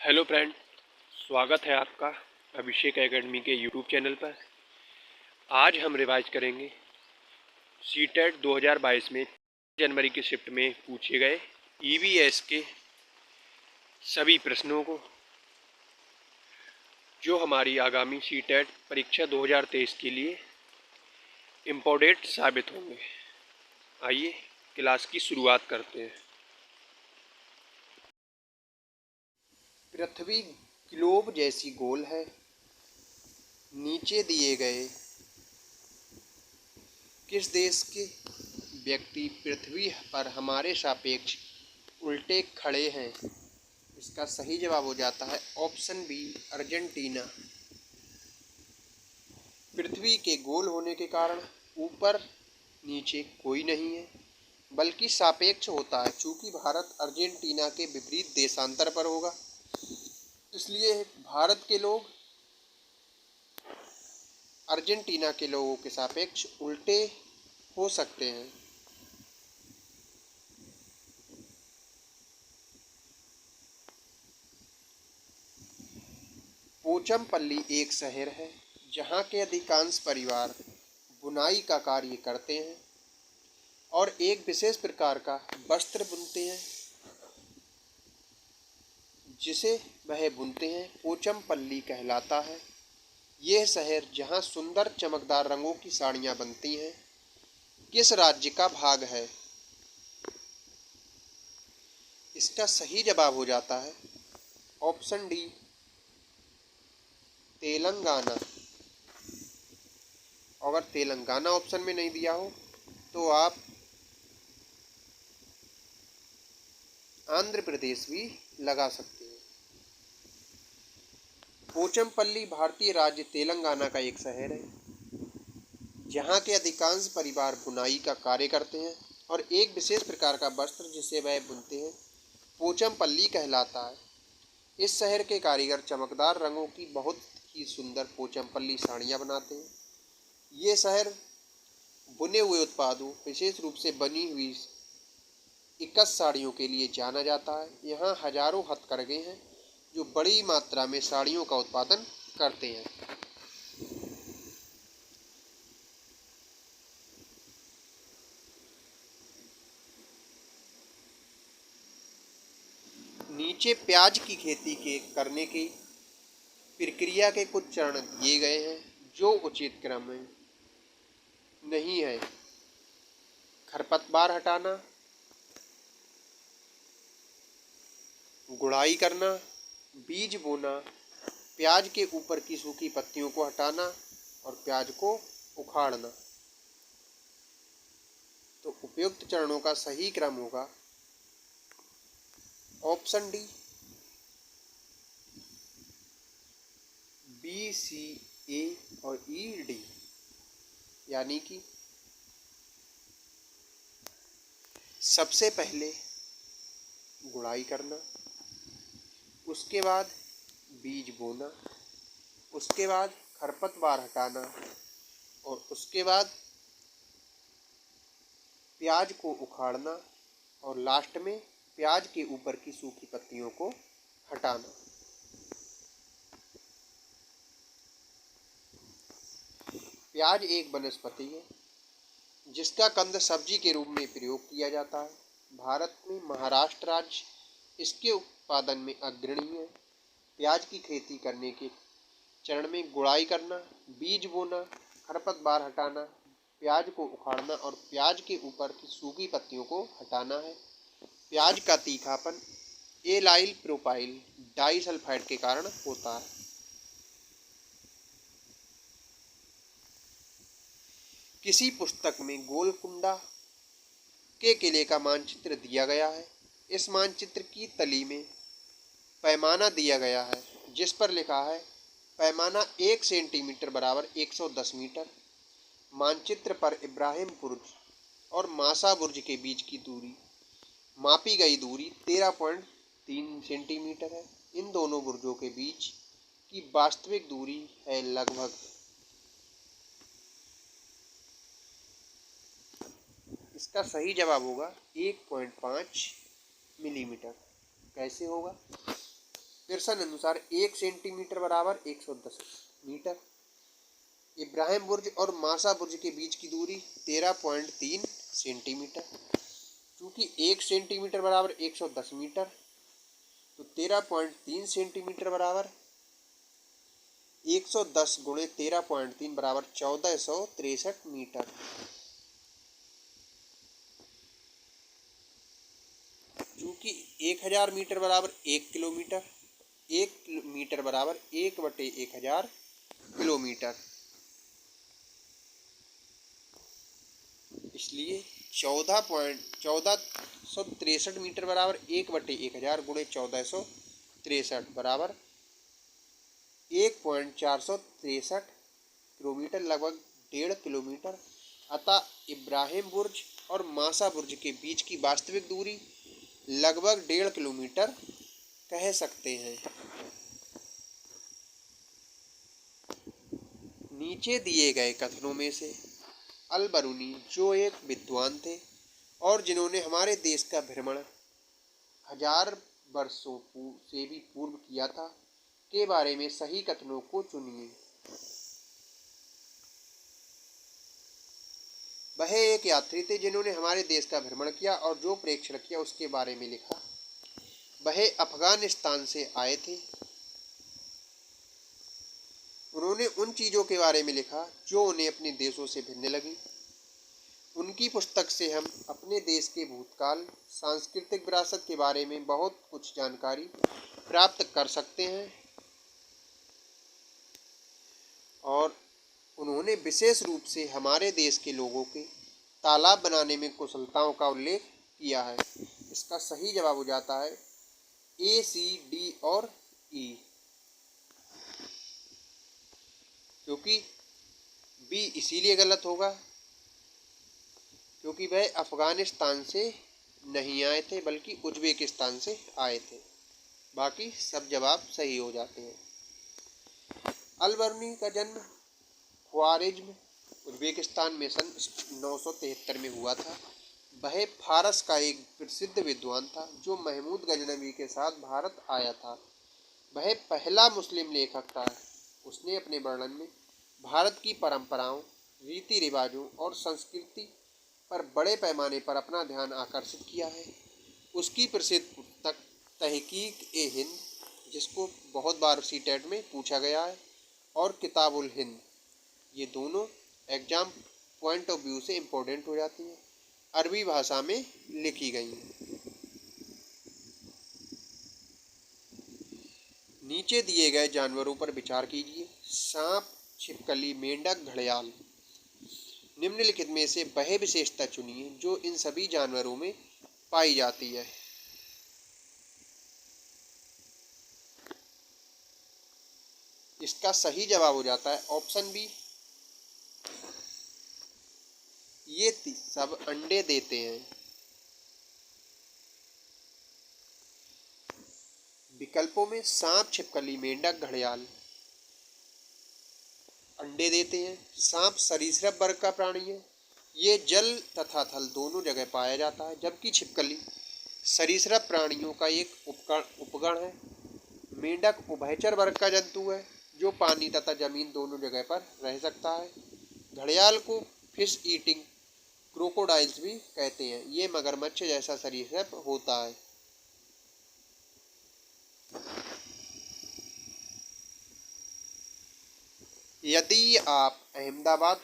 Hello friend, स्वागत है आपका अभिषेक एकेडमी के यूट्यूब चैनल पर। आज हम रिवाइज करेंगे सीटेट 2022 में जनवरी की शिफ्ट में पूछे गए ईवीएस के सभी प्रश्नों को, जो हमारी आगामी सीटेट परीक्षा 2023 के लिए इम्पोर्टेंट साबित होंगे। आइए क्लास की शुरुआत करते हैं। पृथ्वी ग्लोब जैसी गोल है। नीचे दिए गए किस देश के व्यक्ति पृथ्वी पर हमारे सापेक्ष उल्टे खड़े हैं? इसका सही जवाब हो जाता है ऑप्शन बी, अर्जेंटीना। पृथ्वी के गोल होने के कारण ऊपर नीचे कोई नहीं है, बल्कि सापेक्ष होता है। चूंकि भारत अर्जेंटीना के विपरीत देशांतर पर होगा, इसलिए भारत के लोग अर्जेंटीना के लोगों के सापेक्ष उल्टे हो सकते हैं। पोचमपल्ली एक शहर है जहाँ के अधिकांश परिवार बुनाई का कार्य करते हैं और एक विशेष प्रकार का वस्त्र बुनते हैं जिसे वह बुनते हैं पोचमपल्ली कहलाता है। यह शहर जहाँ सुंदर चमकदार रंगों की साड़ियाँ बनती हैं, किस राज्य का भाग है? इसका सही जवाब हो जाता है ऑप्शन डी, तेलंगाना। अगर तेलंगाना ऑप्शन में नहीं दिया हो तो आप आंध्र प्रदेश भी लगा सकते हैं। पोचमपल्ली भारतीय राज्य तेलंगाना का एक शहर है जहाँ के अधिकांश परिवार बुनाई का कार्य करते हैं और एक विशेष प्रकार का वस्त्र जिसे वह बुनते हैं पोचमपल्ली कहलाता है। इस शहर के कारीगर चमकदार रंगों की बहुत ही सुंदर पोचमपल्ली साड़ियाँ बनाते हैं। ये शहर बुने हुए उत्पादों, विशेष रूप से बनी हुई इक्कस साड़ियों के लिए जाना जाता है। यहाँ हजारों हथकरघे हैं जो बड़ी मात्रा में साड़ियों का उत्पादन करते हैं। नीचे प्याज की खेती के करने की प्रक्रिया के कुछ चरण दिए गए हैं जो उचित क्रम में नहीं है। खरपतवार हटाना, गुड़ाई करना, बीज बोना, प्याज के ऊपर की सूखी पत्तियों को हटाना और प्याज को उखाड़ना। तो उपयुक्त चरणों का सही क्रम होगा ऑप्शन डी, बी, सी, ए और ई, डी। यानी कि सबसे पहले गुड़ाई करना, उसके बाद बीज बोना, उसके बाद खरपतवार हटाना और उसके बाद प्याज को उखाड़ना और लास्ट में प्याज के ऊपर की सूखी पत्तियों को हटाना। प्याज एक वनस्पति है जिसका कंद सब्जी के रूप में प्रयोग किया जाता है। भारत में महाराष्ट्र राज्य इसके उत्पादन में अग्रणी है। प्याज की खेती करने के चरण में गुड़ाई करना, बीज बोना, खरपतवार हटाना, प्याज को उखाड़ना और प्याज के ऊपर की सूखी पत्तियों को हटाना है। प्याज का तीखापन एलाइल प्रोपाइल डाइसल्फाइड के कारण होता है। किसी पुस्तक में गोलकुंडा के किले का मानचित्र दिया गया है। इस मानचित्र की तली में पैमाना दिया गया है जिस पर लिखा है पैमाना 1 सेंटीमीटर बराबर 110 मीटर। मानचित्र पर इब्राहिम बुर्ज और मासा बुर्ज के बीच की दूरी मापी गई दूरी 13.3 सेंटीमीटर है। इन दोनों बुर्जों के बीच की वास्तविक दूरी है लगभग, इसका सही जवाब होगा 1.5 मिलीमीटर। कैसे होगा? पेयरसन अनुसार 1 सेंटीमीटर बराबर 110 मीटर। इब्राहिम बुर्ज और मासा बुर्ज के बीच की दूरी 13.3 सेंटीमीटर। चूँकि 1 सेंटीमीटर बराबर 110 मीटर, तो 13.3 सेंटीमीटर बराबर 110 गुणे 13.3 बराबर 1463 मीटर। चूँकि 1000 मीटर बराबर 1 किलोमीटर, 1 मीटर बराबर 1/1000 किलोमीटर, इसलिए 1463 मीटर बराबर 1/1000 गुणे 1463 बराबर 1.463 किलोमीटर, लगभग 1.5 किलोमीटर। अतः इब्राहिम बुर्ज और मासा बुर्ज के बीच की वास्तविक दूरी लगभग 1.5 किलोमीटर कह सकते हैं। नीचे दिए गए कथनों में से अल बरूनी, जो एक विद्वान थे और जिन्होंने हमारे देश का भ्रमण 1000 वर्षों से भी पूर्व किया था, के बारे में सही कथनों को चुनिए। वह एक यात्री थे जिन्होंने हमारे देश का भ्रमण किया और जो प्रेक्षण किया उसके बारे में लिखा। वह अफगानिस्तान से आए थे। उन्होंने उन चीज़ों के बारे में लिखा जो उन्हें अपने देशों से भिन्न लगी। उनकी पुस्तक से हम अपने देश के भूतकाल, सांस्कृतिक विरासत के बारे में बहुत कुछ जानकारी प्राप्त कर सकते हैं। और उन्होंने विशेष रूप से हमारे देश के लोगों के तालाब बनाने में कुशलताओं का उल्लेख किया है। इसका सही जवाब हो जाता है ए, सी, डी और ई, क्योंकि बी इसीलिए गलत होगा क्योंकि वह अफगानिस्तान से नहीं आए थे बल्कि उज्बेकिस्तान से आए थे। बाकी सब जवाब सही हो जाते हैं। अल बरूनी का जन्म ख्वारिज्म, उज्बेकिस्तान में सन 973 में हुआ था। वह फारस का एक प्रसिद्ध विद्वान था जो महमूद गजनवी के साथ भारत आया था। वह पहला मुस्लिम लेखक था। उसने अपने वर्णन में भारत की परंपराओं, रीति रिवाजों और संस्कृति पर बड़े पैमाने पर अपना ध्यान आकर्षित किया है। उसकी प्रसिद्ध पुस्तक तहकीक-ए-हिंद, जिसको बहुत बार सीटेट में पूछा गया है, और किताबुल हिंद, ये दोनों एग्जाम पॉइंट ऑफ व्यू से इम्पोर्टेंट हो जाती हैं। अरबी भाषा में लिखी गई हैं। नीचे दिए गए जानवरों पर विचार कीजिए। सांप, छिपकली, मेंढक, घड़ियाल। निम्नलिखित में से वह विशेषता चुनिए जो इन सभी जानवरों में पाई जाती है। इसका सही जवाब हो जाता है ऑप्शन बी, ये सब अंडे देते हैं। विकल्पों में सांप, छिपकली, मेंढक, घड़ियाल अंडे देते हैं। सांप सरीसृप वर्ग का प्राणी है। ये जल तथा थल दोनों जगह पाया जाता है, जबकि छिपकली सरीसृप प्राणियों का एक उपगण है। मेंढक उभयचर वर्ग का जंतु है जो पानी तथा जमीन दोनों जगह पर रह सकता है। घड़ियाल को फिश ईटिंग क्रोकोडाइल्स भी कहते हैं। ये मगरमच्छ जैसा सरीसृप होता है। यदि आप अहमदाबाद,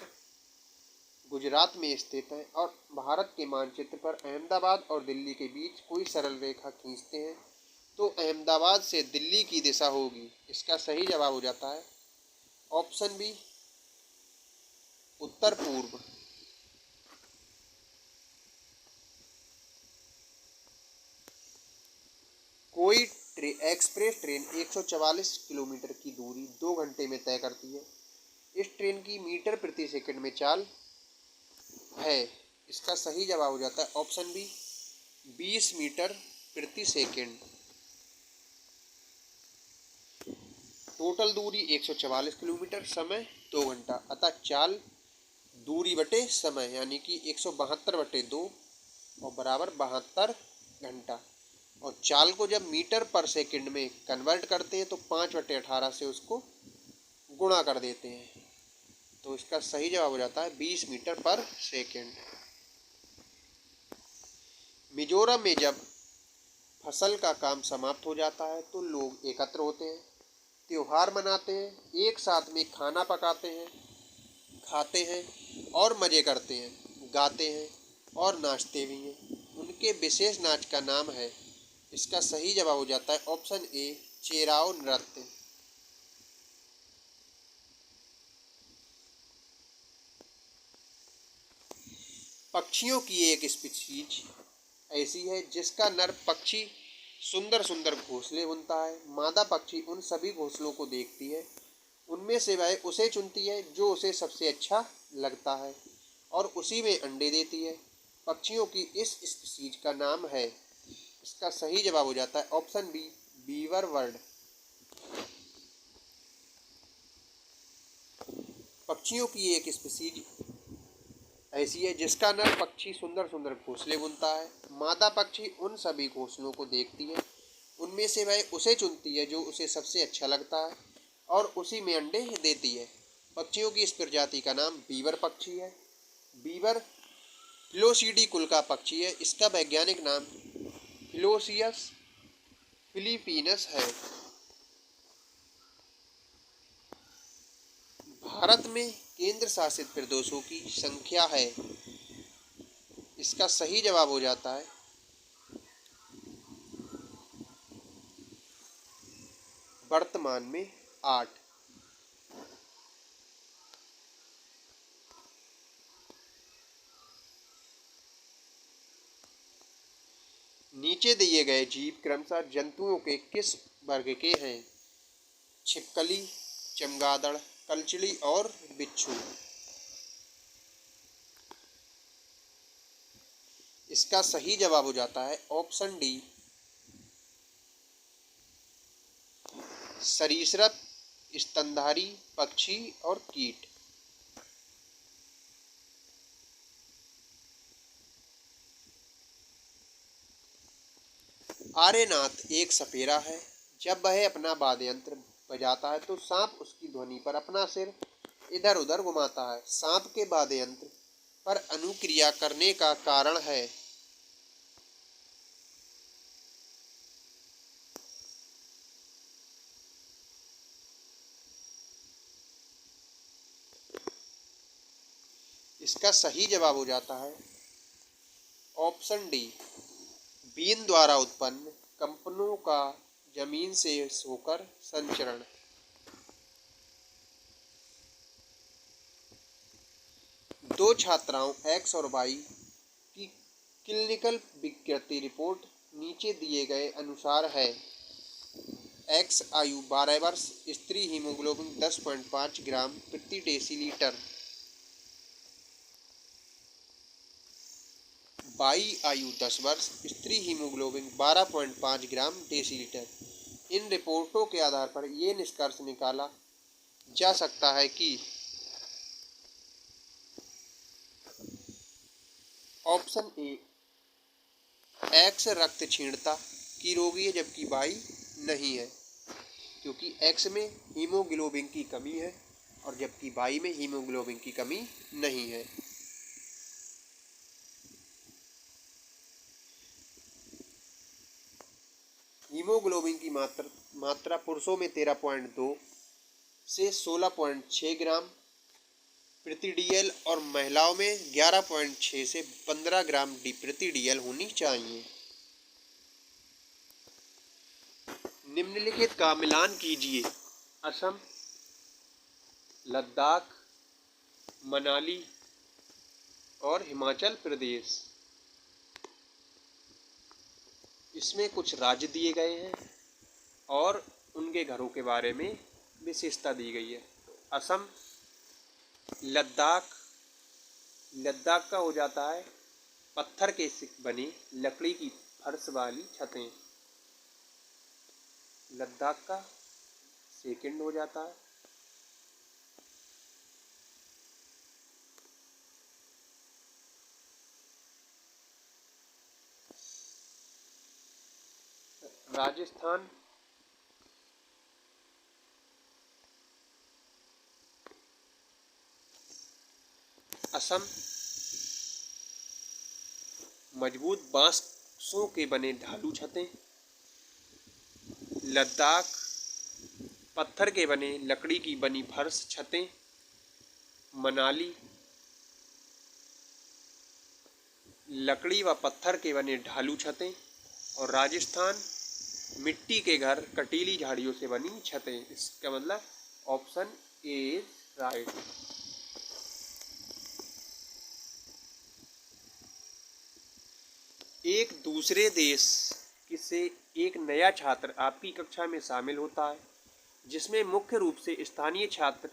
गुजरात में स्थित हैं और भारत के मानचित्र पर अहमदाबाद और दिल्ली के बीच कोई सरल रेखा खींचते हैं तो अहमदाबाद से दिल्ली की दिशा होगी। इसका सही जवाब हो जाता है ऑप्शन बी, उत्तर पूर्व। कोई एक्सप्रेस ट्रेन 144 किलोमीटर की दूरी 2 घंटे में तय करती है। इस ट्रेन की मीटर प्रति सेकंड में चाल है। इसका सही जवाब हो जाता है ऑप्शन बी, 20 मीटर प्रति सेकंड। टोटल दूरी 144 किलोमीटर, समय 2 घंटा। अतः चाल दूरी बटे समय यानी कि 172/2 और बराबर 72 घंटा। और चाल को जब मीटर पर सेकंड में कन्वर्ट करते हैं तो 5/18 से उसको गुणा कर देते हैं। तो इसका सही जवाब हो जाता है 20 मीटर पर सेकंड। मिजोरम में जब फसल का काम समाप्त हो जाता है तो लोग एकत्र होते हैं, त्योहार मनाते हैं, एक साथ में खाना पकाते हैं, खाते हैं और मज़े करते हैं, गाते हैं और नाचते भी हैं। उनके विशेष नाच का नाम है। इसका सही जवाब हो जाता है ऑप्शन ए, चेराओ नृत्य। पक्षियों की एक स्पीशीज ऐसी है जिसका नर पक्षी सुंदर सुंदर घोंसले बुनता है। मादा पक्षी उन सभी घोंसलों को देखती है, उनमें से वह उसे चुनती है जो उसे सबसे अच्छा लगता है और उसी में अंडे देती है। पक्षियों की इस स्पीशीज का नाम है। इसका सही जवाब हो जाता है ऑप्शन बी, बीवर बर्ड। पक्षियों की एक स्पीशीज ऐसी है जिसका नर पक्षी सुंदर सुंदर घोंसले बुनता है। मादा पक्षी उन सभी घोंसलों को देखती है, उनमें से वह उसे चुनती है जो उसे सबसे अच्छा लगता है और उसी में अंडे देती है। पक्षियों की इस प्रजाति का नाम बीवर पक्षी है। बीवर फिलोसीडी कुल का पक्षी है। इसका वैज्ञानिक नाम फिलोसियस फिलीपीनस है। भारत में केंद्र शासित प्रदेशों की संख्या है। इसका सही जवाब हो जाता है वर्तमान में 8। नीचे दिए गए जीव क्रमशः जंतुओं के किस वर्ग के हैं? छिपकली, चमगादड़, कलचली और बिच्छू। इसका सही जवाब हो जाता है ऑप्शन डी, सरीसृप, स्तनधारी पक्षी और कीट। आर्यनाथ एक सपेरा है। जब वह अपना वाद्य यंत्र बजाता है तो सांप उसकी ध्वनि पर अपना सिर इधर उधर घुमाता है। सांप के वाद्य यंत्र पर अनुक्रिया करने का कारण है। इसका सही जवाब हो जाता है ऑप्शन डी, बीन द्वारा उत्पन्न कंपनों का जमीन से होकर संचरण। दो छात्राओं एक्स और वाई की क्लिनिकल विकृति रिपोर्ट नीचे दिए गए अनुसार है। एक्स आयु 12 वर्ष, स्त्री हीमोग्लोबिन 10.5 ग्राम प्रति डेसीलीटर। वाई आयु 10 वर्ष, स्त्री हीमोग्लोबिन 12.5 ग्राम डेसीलीटर। इन रिपोर्टों के आधार पर ये निष्कर्ष निकाला जा सकता है कि ऑप्शन ए, एक्स रक्त क्षीणता की रोगी है जबकि वाई नहीं है, क्योंकि एक्स में हीमोग्लोबिन की कमी है और जबकि वाई में हीमोग्लोबिन की कमी नहीं है। हीमोग्लोबिन की मात्रा पुरुषों में 13.2 से 16.6 ग्राम प्रति डीएल और महिलाओं में 11.6 से 15 ग्राम प्रति डीएल होनी चाहिए। निम्नलिखित का मिलान कीजिए। असम, लद्दाख, मनाली और हिमाचल प्रदेश। इसमें कुछ राज्य दिए गए हैं और उनके घरों के बारे में विशेषता दी गई है। असम, लद्दाख, लद्दाख का हो जाता है पत्थर के बनी लकड़ी की फर्श वाली छतें। लद्दाख का सेकंड हो जाता है। राजस्थान, असम, मजबूत बांसों के बने ढालू छतें, लद्दाख, पत्थर के बने लकड़ी की बनी फर्श छतें, मनाली, लकड़ी व पत्थर के बने ढालू छतें, और राजस्थान, मिट्टी के घर, कटीली झाड़ियों से बनी छतें। इसका मतलब ऑप्शन ए इज राइट। एक दूसरे देश से एक नया छात्र आपकी कक्षा में शामिल होता है, जिसमें मुख्य रूप से स्थानीय छात्र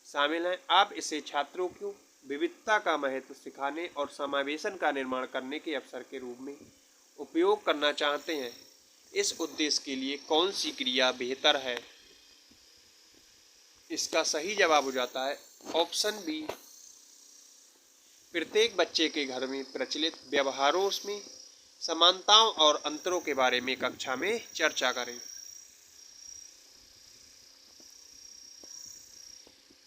शामिल हैं। आप इसे छात्रों को विविधता का महत्व सिखाने और समावेशन का निर्माण करने के अवसर के रूप में उपयोग करना चाहते हैं। इस उद्देश्य के लिए कौन सी क्रिया बेहतर है? इसका सही जवाब हो जाता है ऑप्शन बी। प्रत्येक बच्चे के घर में प्रचलित व्यवहारों में समानताओं और अंतरों के बारे में कक्षा में चर्चा करें।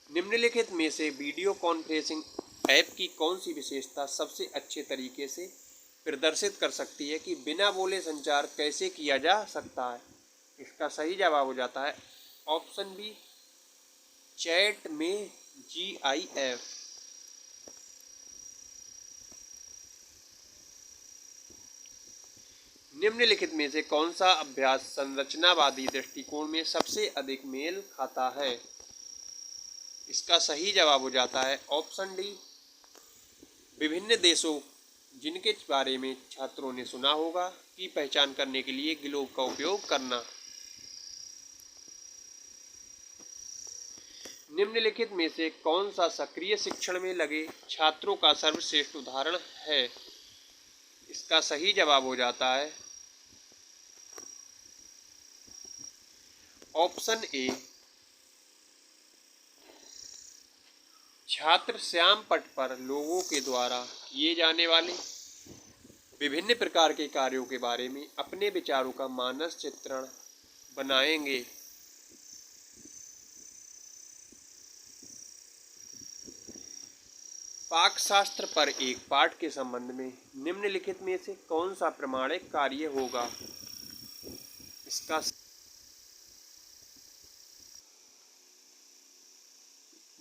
निम्नलिखित में से वीडियो कॉन्फ्रेंसिंग ऐप की कौन सी विशेषता सबसे अच्छे तरीके से प्रदर्शित कर सकती है कि बिना बोले संचार कैसे किया जा सकता है? इसका सही जवाब हो जाता है ऑप्शन बी, चैट में GIF। निम्नलिखित में से कौन सा अभ्यास संरचनावादी दृष्टिकोण में सबसे अधिक मेल खाता है? इसका सही जवाब हो जाता है ऑप्शन डी, विभिन्न देशों जिनके बारे में छात्रों ने सुना होगा की पहचान करने के लिए ग्लोब का उपयोग करना। निम्नलिखित में से कौन सा सक्रिय शिक्षण में लगे छात्रों का सर्वश्रेष्ठ उदाहरण है? इसका सही जवाब हो जाता है ऑप्शन ए, छात्र श्याम पट पर लोगों के द्वारा किए जाने वाले विभिन्न प्रकार के कार्यों के बारे में अपने विचारों का मानस चित्रण बनाएंगे। पाकशास्त्र पर एक पाठ के संबंध में निम्नलिखित में से कौन सा प्रमाणिक कार्य होगा? इसका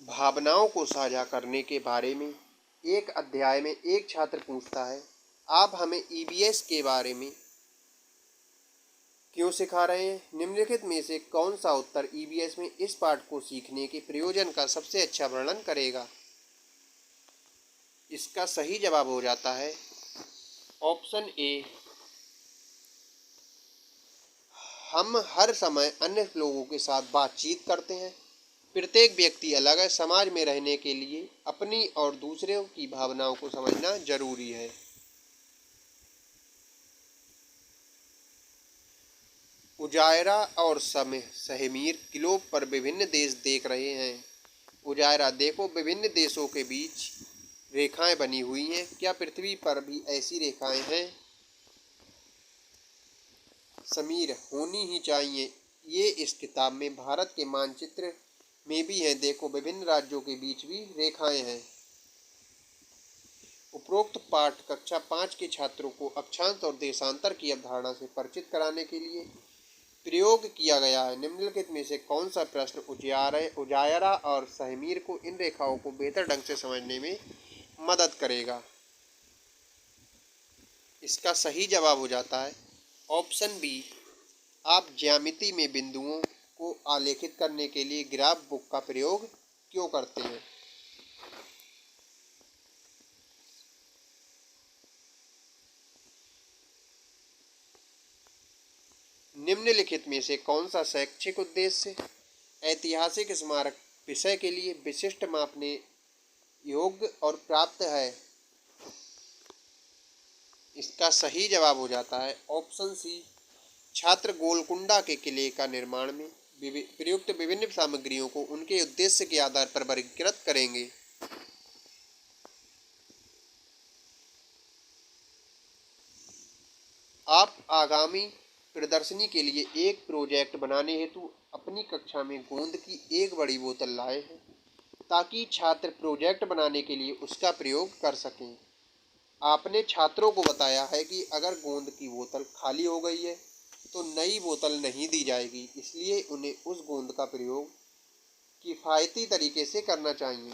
भावनाओं को साझा करने के बारे में एक अध्याय में एक छात्र पूछता है, आप हमें EVS के बारे में क्यों सिखा रहे हैं? निम्नलिखित में से कौन सा उत्तर EVS में इस पाठ को सीखने के प्रयोजन का सबसे अच्छा वर्णन करेगा? इसका सही जवाब हो जाता है ऑप्शन ए, हम हर समय अन्य लोगों के साथ बातचीत करते हैं। प्रत्येक व्यक्ति अलग है। समाज में रहने के लिए अपनी और दूसरों की भावनाओं को समझना जरूरी है। उजायरा और सहमीर ग्लोब पर विभिन्न देश देख रहे हैं। उजायरा, देखो विभिन्न देशों के बीच रेखाएं बनी हुई हैं। क्या पृथ्वी पर भी ऐसी रेखाएं हैं? समीर, होनी ही चाहिए। ये इस किताब में भारत के मानचित्र में भी हैं। देखो विभिन्न राज्यों के बीच भी रेखाएं हैं। उपरोक्त पाठ कक्षा 5 के छात्रों को अक्षांश और देशांतर की अवधारणा से परिचित कराने के लिए प्रयोग किया गया है। निम्नलिखित में से कौन सा प्रश्न उजायरा और सहमीर को इन रेखाओं को बेहतर ढंग से समझने में मदद करेगा? इसका सही जवाब हो जाता है ऑप्शन बी, आप ज्यामिति में बिंदुओं को आलेखित करने के लिए ग्राफ बुक का प्रयोग क्यों करते हैं? निम्नलिखित में से कौन सा शैक्षिक उद्देश्य ऐतिहासिक स्मारक विषय के लिए विशिष्ट मापने योग्य और प्राप्त है? इसका सही जवाब हो जाता है ऑप्शन सी, छात्र गोलकुंडा के किले का निर्माण में प्रयुक्त विभिन्न सामग्रियों को उनके उद्देश्य के आधार पर वर्गीकृत करेंगे। आप आगामी प्रदर्शनी के लिए एक प्रोजेक्ट बनाने हेतु अपनी कक्षा में गोंद की एक बड़ी बोतल लाए हैं ताकि छात्र प्रोजेक्ट बनाने के लिए उसका प्रयोग कर सकें। आपने छात्रों को बताया है कि अगर गोंद की बोतल खाली हो गई है तो नई बोतल नहीं दी जाएगी, इसलिए उन्हें उस गोंद का प्रयोग किफ़ायती तरीके से करना चाहिए।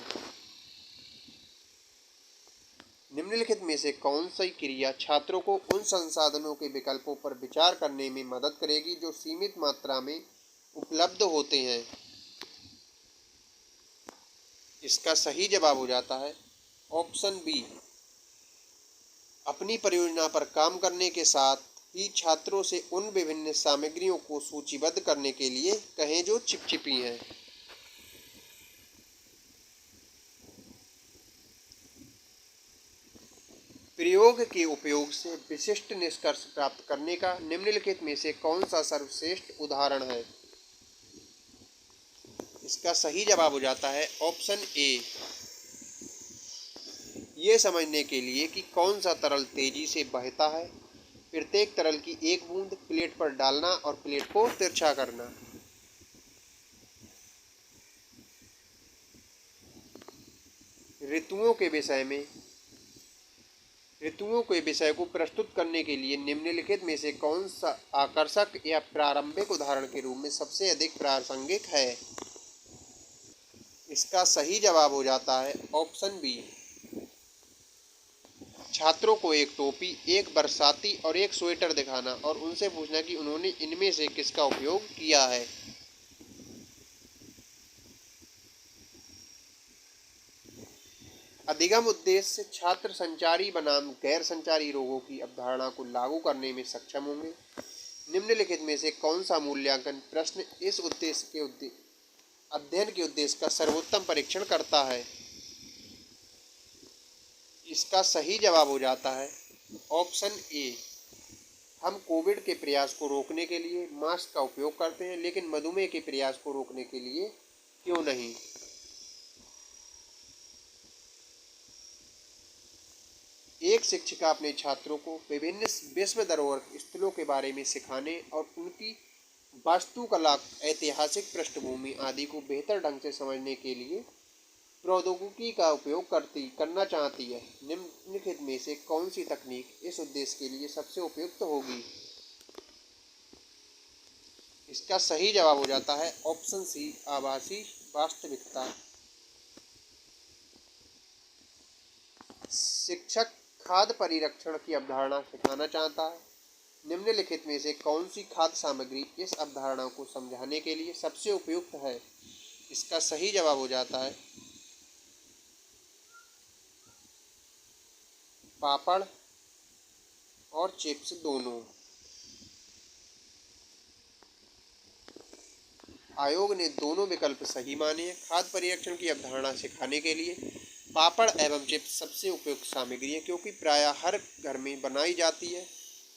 निम्नलिखित में से कौन सी क्रिया छात्रों को उन संसाधनों के विकल्पों पर विचार करने में मदद करेगी जो सीमित मात्रा में उपलब्ध होते हैं? इसका सही जवाब हो जाता है ऑप्शन बी। अपनी परियोजना पर काम करने के साथ ही छात्रों से उन विभिन्न सामग्रियों को सूचीबद्ध करने के लिए कहें जो चिपचिपी हैं। प्रयोग के उपयोग से विशिष्ट निष्कर्ष प्राप्त करने का निम्नलिखित में से कौन सा सर्वश्रेष्ठ उदाहरण है? इसका सही जवाब हो जाता है ऑप्शन ए। ये समझने के लिए कि कौन सा तरल तेजी से बहता है, प्रत्येक तरल की एक बूंद प्लेट पर डालना और प्लेट को तिरछा करना। ऋतुओं के विषय को प्रस्तुत करने के लिए निम्नलिखित में से कौन सा आकर्षक या प्रारंभिक उदाहरण के रूप में सबसे अधिक प्रासंगिक है? इसका सही जवाब हो जाता है ऑप्शन बी। छात्रों को एक टोपी, एक बरसाती और एक स्वेटर दिखाना और उनसे पूछना कि उन्होंने इनमें से किसका उपयोग किया है। अधिगम उद्देश्य से छात्र संचारी बनाम गैर संचारी रोगों की अवधारणा को लागू करने में सक्षम होंगे। निम्नलिखित में से कौन सा मूल्यांकन प्रश्न इस अध्ययन के उद्देश्य का सर्वोत्तम परीक्षण करता है? इसका सही जवाब हो जाता है ऑप्शन ए। हम कोविड के प्रयास को रोकने के लिए मास्क का उपयोग करते हैं, लेकिन मधुमेह के प्रयास को रोकने के लिए क्यों नहीं? एक शिक्षिका अपने छात्रों को विभिन्न विश्व धरोहर स्थलों के बारे में सिखाने और उनकी वास्तुकला, ऐतिहासिक पृष्ठभूमि आदि को बेहतर ढंग से समझने के लिए प्रौद्योगिकी का उपयोग करना चाहती है। निम्नलिखित में से कौन सी तकनीक इस उद्देश्य के लिए सबसे उपयुक्त होगी? इसका सही जवाब हो जाता है ऑप्शन सी, आभासी वास्तविकता। शिक्षक खाद्य परिरक्षण की अवधारणा सिखाना चाहता है। निम्नलिखित में से कौन सी खाद्य सामग्री इस अवधारणा को समझाने के लिए सबसे उपयुक्त है? इसका सही जवाब हो जाता है पापड़ और चिप्स दोनों। आयोग ने दोनों विकल्प सही माने हैं। खाद्य परिरक्षण की अवधारणा सिखाने के लिए पापड़ एवं चिप्स सबसे उपयुक्त सामग्री है, क्योंकि प्रायः हर घर में बनाई जाती है।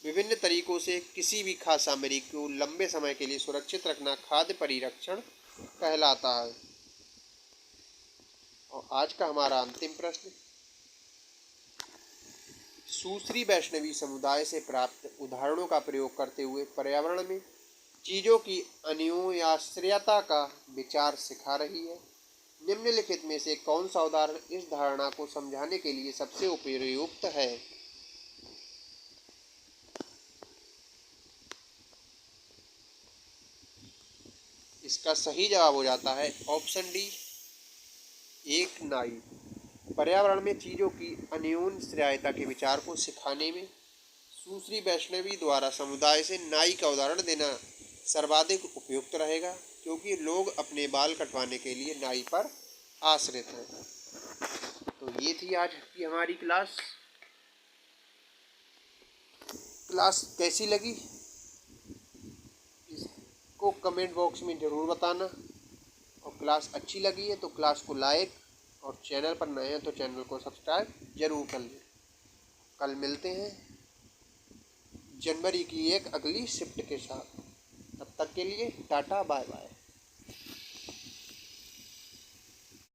विभिन्न तरीकों से किसी भी खाद्य सामग्री को लंबे समय के लिए सुरक्षित रखना खाद्य परिरक्षण कहलाता है। और आज का हमारा अंतिम प्रश्न, सुश्री वैष्णवी समुदाय से प्राप्त उदाहरणों का प्रयोग करते हुए पर्यावरण में चीज़ों की अन्योन्याश्रयता का विचार सिखा रही है। निम्नलिखित में से कौन सा उदाहरण इस धारणा को समझाने के लिए सबसे उपयुक्त है? इसका सही जवाब हो जाता है ऑप्शन डी, एक नाई। पर्यावरण में चीज़ों की अन्योन्याश्रयता के विचार को सिखाने में सुश्री वैष्णवी द्वारा समुदाय से नाई का उदाहरण देना सर्वाधिक उपयुक्त रहेगा, क्योंकि लोग अपने बाल कटवाने के लिए नाई पर आश्रित हैं। तो ये थी आज की हमारी क्लास कैसी लगी इसको कमेंट बॉक्स में ज़रूर बताना। और क्लास अच्छी लगी है तो क्लास को लाइक, और चैनल पर नए हैं तो चैनल को सब्सक्राइब जरूर कर लें। कल मिलते हैं जनवरी की एक अगली शिफ्ट के साथ। तब तक के लिए टाटा बाय बाय।